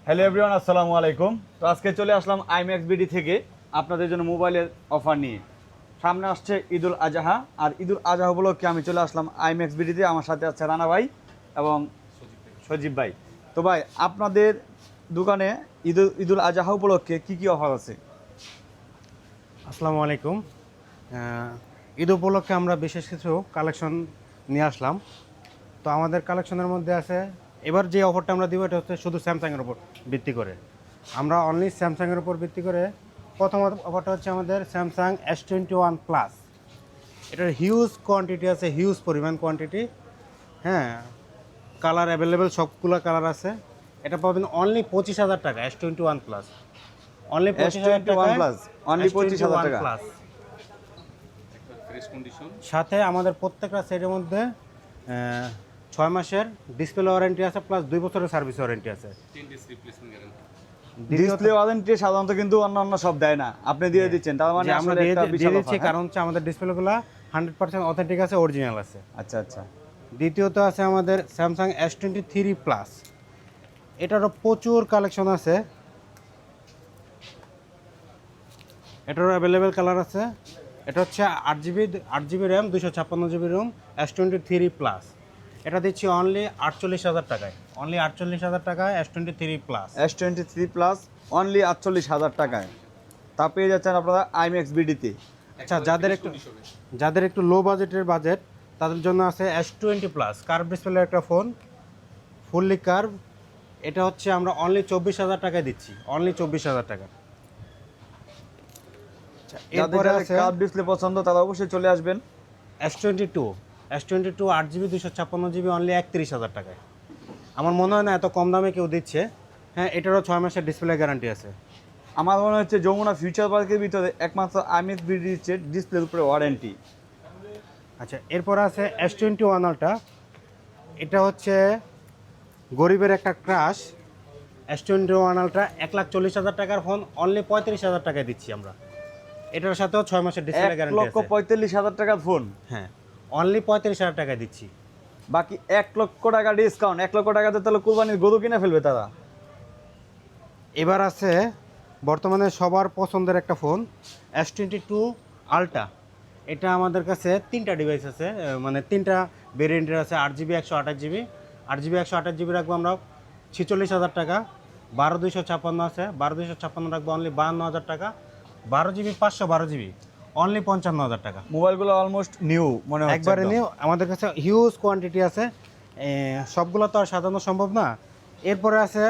Hello everyone, আসসালামু আলাইকুম। তো আজকে চলে আসলাম আইম্যাক্স বিডি থেকে আপনাদের জন্য মোবাইলের অফার নিয়ে। সামনে আসছে ঈদুল আজহা, আর ঈদুল আজহা উপলক্ষে আমি চলে আসলাম আইম্যাক্স বিডিতে। আমার সাথে আছে রানা ভাই এবং সজীব ভাই। তো ভাই, আপনাদের দোকানে ঈদুল আজহা উপলক্ষে কি কি অফার আছে? আসসালামু আলাইকুম। ঈদ উপলক্ষে আমরা বিশেষ কিছু কালেকশন নিয়ে আসলাম। তো আমাদের কালেকশনের মধ্যে আছে, এবার যে অফারটা আমরা দিব এটা হচ্ছে শুধু স্যামসাংয়ের উপর ভিত্তি করে। আমরা অনলি স্যামসাংয়ের উপর ভিত্তি করে প্রথম অফারটা হচ্ছে আমাদের স্যামসাং S21 প্লাস। এটার হিউজ কোয়ান্টিটি আছে, হিউজ পরিমাণ কোয়ান্টিটি। হ্যাঁ, কালার অ্যাভেলেবেল, সবগুলো কালার আছে। এটা পাবেন অনলি 25,000 টাকা। S21 প্লাস অনলি 25,000 টাকা। S21 প্লাস অনলি 25,000 টাকা। প্লাস সাথে আমাদের প্রত্যেকটা সেটের মধ্যে 6 মাসের ডিসপ্লে ওয়ারেন্টি আছে, প্লাস 2 বছরের সার্ভিস ওয়ারেন্টি আছে। ডিসপ্লে ওয়ারেন্টি সাধারণত কিন্তু অন্য সব দেয় না, আপনি দিয়ে দিচ্ছেন, তার মানে আমরা আসলে একটা দিয়ে বিশাল দিচ্ছি, অফার। কারণ হচ্ছে আমাদের ডিসপ্লেগুলো 100% অথেন্টিক আছে, অরিজিনাল আছে। আচ্ছা আচ্ছা। দ্বিতীয়ত আছে আমাদের স্যামসাং S23 প্লাস। এটারও প্রচুর কালেকশন আছে, এটারও অ্যাভেলেবেল কালার আছে। এটা হচ্ছে 8 GB RAM, 256 GB ROM, S23 plus. এটা দিচ্ছি অনলি 48,000 টাকায়। অনলি 48,000 টাকায় S23 plus. S23 plus only 48,000 টাকায় তা পেয়ে যাচ্ছেন আপনারা আইম্যাক্স বিডিতে। আচ্ছা, যাদের একটু লো বাজেট তাদের জন্য আছে S20 প্লাস, কার্ভ ডিসপ্লের একটা ফোন, ফুললি কার্ভ। এটা হচ্ছে আমরা অনলি 24,000 টাকায় দিচ্ছি, অনলি 24,000 টাকা। এরপরে আছে কার্ভ ডিসপ্লে পছন্দ তারা অবশ্যই চলে আসবেন। S22 8 জিবি 256 জিবি অনলি 31,000 টাকায়। আমার মনে হয় না এত কম দামে কেউ দিচ্ছে। হ্যাঁ, এটারও 6 মাসের ডিসপ্লে গ্যারান্টি আছে। আমার মনে হচ্ছে যমুনা ফিউচার পার্কের ভিতরে একমাত্র আইম্যাক্স বিডি দিচ্ছে ডিসপ্লের উপরে ওয়ারেন্টি। আচ্ছা, এরপর আছে S21 আলট্রা। এটা হচ্ছে গরিবের একটা ক্রাশ। S21 আলট্রা 1,40,000 টাকার ফোন অনলি 35,000 টাকায় দিচ্ছি আমরা। এটার সাথেও 6 মাসের ডিসপ্লে গ্যারান্টি আছে। 1,45,000 টাকার ফোন, হ্যাঁ, অনলি 35,000 টাকায় দিচ্ছি। বাকি 1,00,000 টাকা ডিসকাউন্ট। 1,00,000 টাকাতে তাহলে কোরবানির গরু কিনে ফেলবে তারা। এবার আছে বর্তমানে সবার পছন্দের একটা ফোন, S22 আলট্রা। এটা আমাদের কাছে 3টা ডিভাইস আছে, মানে 3টা ভেরিয়েন্টের আছে। 8 জিবি 128 জিবি, 8 জিবি 128 জিবি রাখবো আমরা 46,000 টাকা। 12,256 আছে, 12,256 রাখবো অনলি 52,000 টাকা। 12 জিবি 512 জিবি অনলি 55,000 টাকা। মোবাইলগুলো অলমোস্ট নিউ মনে হচ্ছে, একবারে একদম। নিউ। আমাদের কাছে হিউজ কোয়ান্টিটি আছে, সবগুলো তো আর সাজানো সম্ভব না। এরপরে আছে